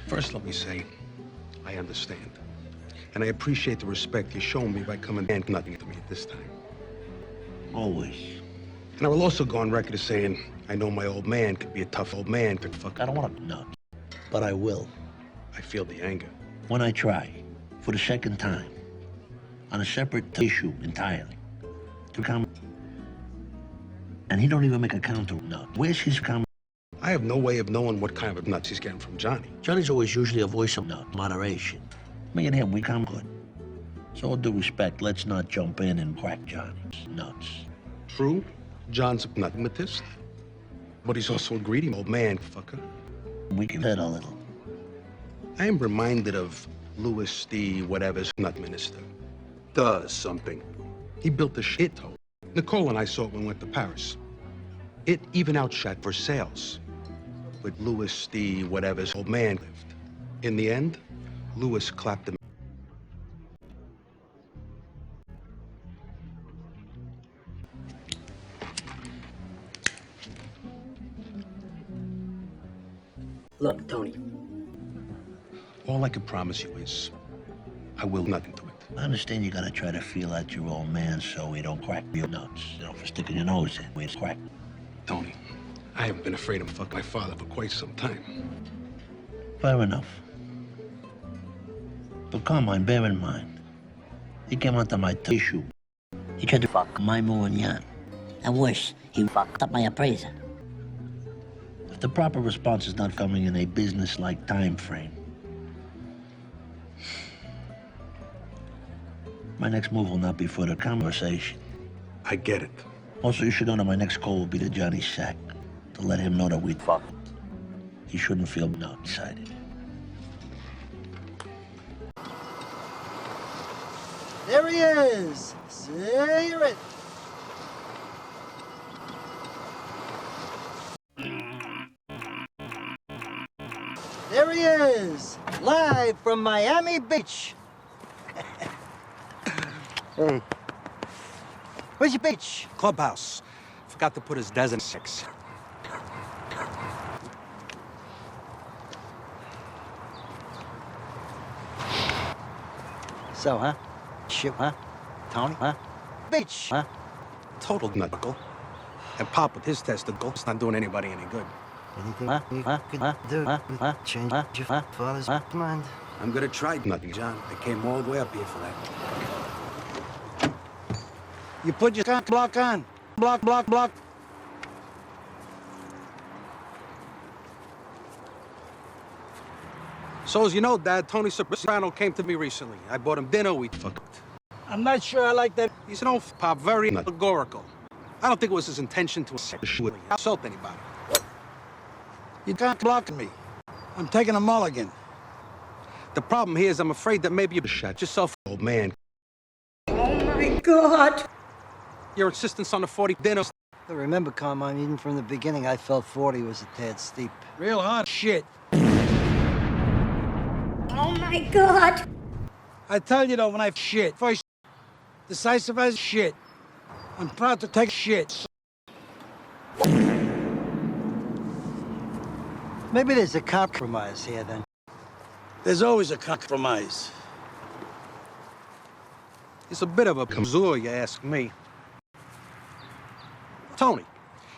First, let me say, I understand. And I appreciate the respect you're showing me by coming and nothing to me at this time. Always. And I will also go on record as saying, I know my old man could be a tough old man to fuck. I don't want to nut, but I will. I feel the anger. When I try, for the second time, on a separate issue entirely, to come, and he don't even make a counter nut. Where's his comment? I have no way of knowing what kind of nuts he's getting from Johnny. Johnny's always usually a voice of nut, moderation. Me and him, we come good. So with due respect, let's not jump in and crack Johnny's nuts. True, John's a nutmatist, but he's also a greedy old man, fucker. We can head a little. I am reminded of Louis the whatever's nut minister. Does something. He built a shit hole. Nicole and I saw it when we went to Paris. It even outshot for sales. But Louis the whatever's old man lived. In the end, Louis clapped him. Look, Tony. All I can promise you is, I will nothing to it. I understand you gotta try to feel out your old man so he don't crack your nuts. You know, for sticking your nose in where it's cracked. Tony, I haven't been afraid of fucking my father for quite some time. Fair enough. But Carmine, bear in mind, he came onto my issue. He tried to fuck my Yan. And worse, he fucked up my appraiser. If the proper response is not coming in a business-like time frame, my next move will not be for the conversation. I get it. Also, you should know that my next call will be to Johnny Sack to let him know that we'd fucked. He shouldn't feel not excited. There he is! Say it! There he is! Live from Miami Beach! Hey. Where's your beach? Clubhouse. Forgot to put his dozen 6. So, huh? Shit, huh? Tony, huh? Beach, huh? Total nutbuckle. And Pop with his testicle. It's not doing anybody any good. Anything you could do change your father's mind? I'm gonna try nothing, John. I came all the way up here for that. You put your cock block on. Block. So as you know, Dad, Tony Soprano came to me recently. I bought him dinner, we fucked. I'm not sure I like that. He's an old Pop, very allegorical. I don't think it was his intention to insult anybody. You can't block me. I'm taking a mulligan. The problem here is I'm afraid that maybe you shot yourself, Old man. Oh my God! your insistence on the 40 dinner. But remember, Carmine, even from the beginning, I felt 40 was a tad steep. Real hot shit. Oh my God! I tell you though, when I shit, first, decisive as shit. I'm proud to take shit. Maybe there's a compromise here, then. There's always a compromise. It's a bit of a kazoo, you ask me. Tony,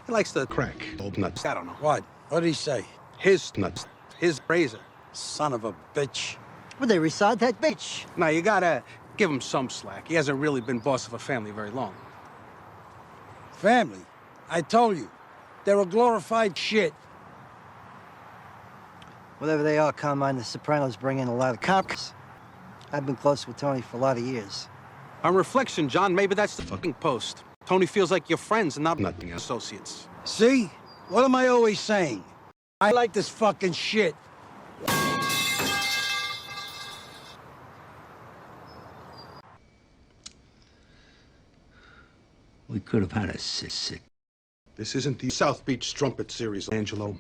he likes to Crack. Old nuts. I don't know. What? What did he say? His nuts. His razor. Son of a bitch. Well, they reside that bitch. Now, you gotta give him some slack. He hasn't really been boss of a family very long. Family. I told you. They're a glorified shit. Whatever they are, Carmine, the Sopranos bring in a lot of cops. I've been close with Tony for a lot of years. On reflection, John, maybe that's the fucking post. Tony feels like you're friends and not nothing associates. See? What am I always saying? I like this fucking shit. We could have had a sit. This isn't the South Beach Strumpet series, Angelo.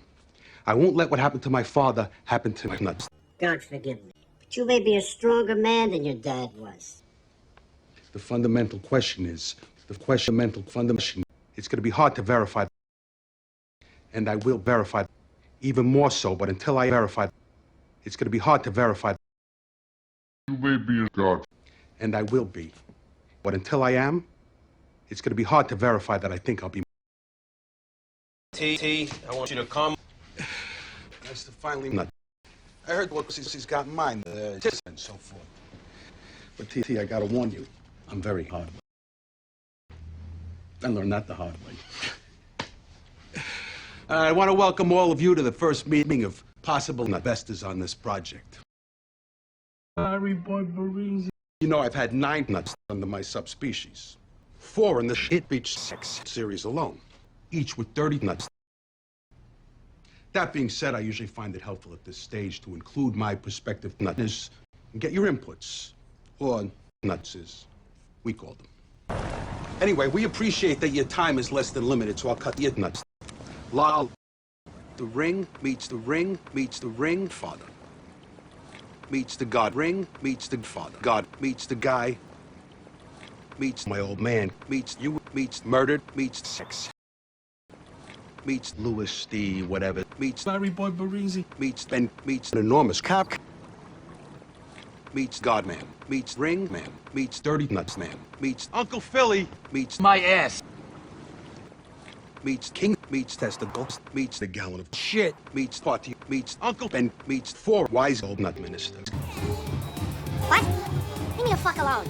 I won't let what happened to my father happen to my nuts. God forgive me, but you may be a stronger man than your dad was. The fundamental question is, it's going to be hard to verify. And I will verify even more so, but until I verify, It's going to be hard to verify. You may be a god. And I will be. But until I am, it's going to be hard to verify that I think I'll be. T, I want you to come. Nice to finally nut. I heard what he's got in mind, and so forth. But T, I gotta warn you, I'm very hard. I learned that the hard way. I want to welcome all of you to the first meeting of possible investors on this project. Sorry, boy, Barisi. You know, I've had 9 nuts under my subspecies. 4 in the Hit Beach 6 series alone, each with 30 nuts. That being said, I usually find it helpful at this stage to include my prospective nutters and get your inputs, or nuts as we call them. Anyway, we appreciate that your time is less than limited, so I'll cut your nuts. Lol. The ring meets the ring meets the ring father. Meets the god. Ring meets the father. God meets the guy. Meets my old man. Meets you. Meets murdered. Meets sex. Meets Louis D. whatever. Meets Sorry, boy, Barisi. Meets Ben. Meets an enormous cop. Meets God Man. Meets Ring Man. Meets Dirty Nuts Man. Meets Uncle Philly. Meets My ass. Meets King. Meets Testicles. Meets the gallon of Shit. Meets Party. Meets Uncle Ben. Meets 4 wise old nut ministers. What? Leave me the fuck alone.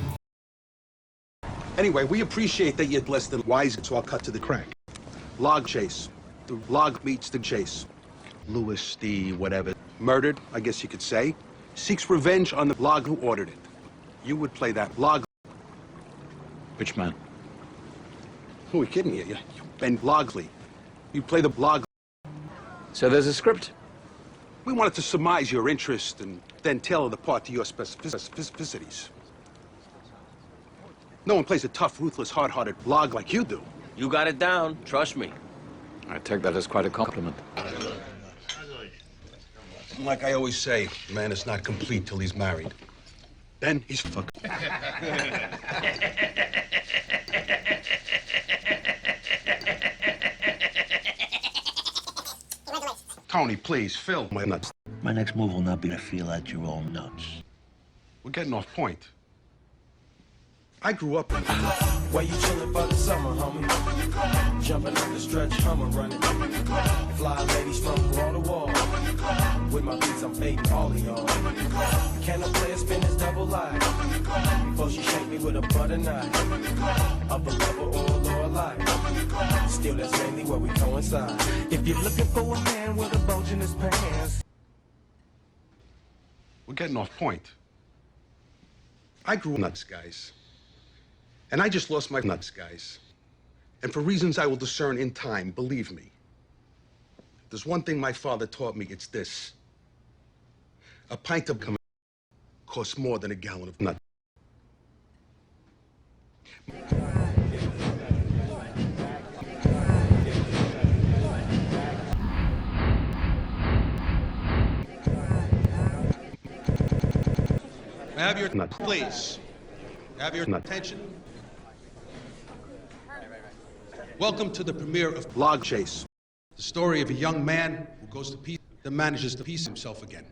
Anyway, we appreciate that you're less than wise, so I'll cut to the crack. Log chase. The log meets the chase. Louis D. whatever. Murdered, I guess you could say. Seeks revenge on the log who ordered it. You would play that log. Which man? Who are we kidding you? Ben Logley. You play the log. So there's a script? We wanted to surmise your interest and then tailor the part to your specificities. No one plays a tough, ruthless, hard-hearted log like you do. You got it down, trust me. I take that as quite a compliment. Like I always say, man is not complete till he's married. Then he's fucked. Tony, please, fill my nuts. My next move will not be to feel at your own nuts. We're getting off point. I grew up in... Where you chillin' for the summer, homie? Jumping on the stretch, Hummer running. Fly ladies from wall to wall. With my beats, I'm fading all of y'all. Can a player spin his double line? Before she shake me with a butter knife. Upper level or lower life. Still, that's mainly where we coincide. If you're looking for a man with a bulge in his pants. We're getting off point. I grew up nuts, guys. And I just lost my nuts, guys. And for reasons I will discern in time, believe me. If there's one thing my father taught me, it's this. A pint of costs more than a gallon of nuts. Have your nuts, please. Have your attention. Welcome to the premiere of Log Chase, the story of a young man who goes to peace, then manages to piece himself again.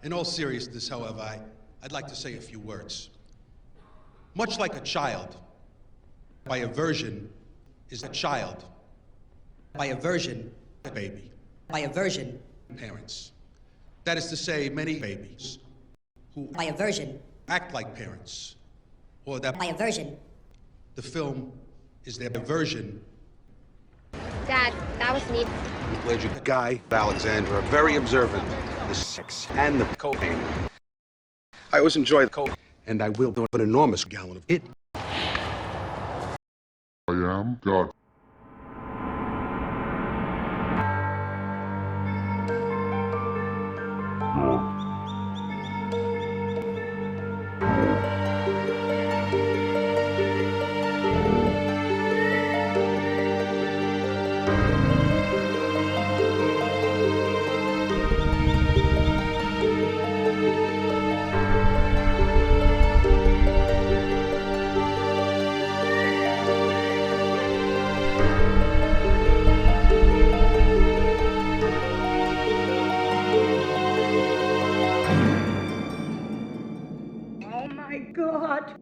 In all seriousness, however, I'd like to say a few words. Much like a child, by aversion is a child. By aversion. A baby. By aversion. Parents. That is to say, many babies who By aversion. act like parents, or that By aversion. the film is their version. Dad, that was me. I'm glad you Guy, Alexandra, very observant. The sex and the cocaine. I always enjoy the coke, and I will do an enormous gallon of it. I am God. my God.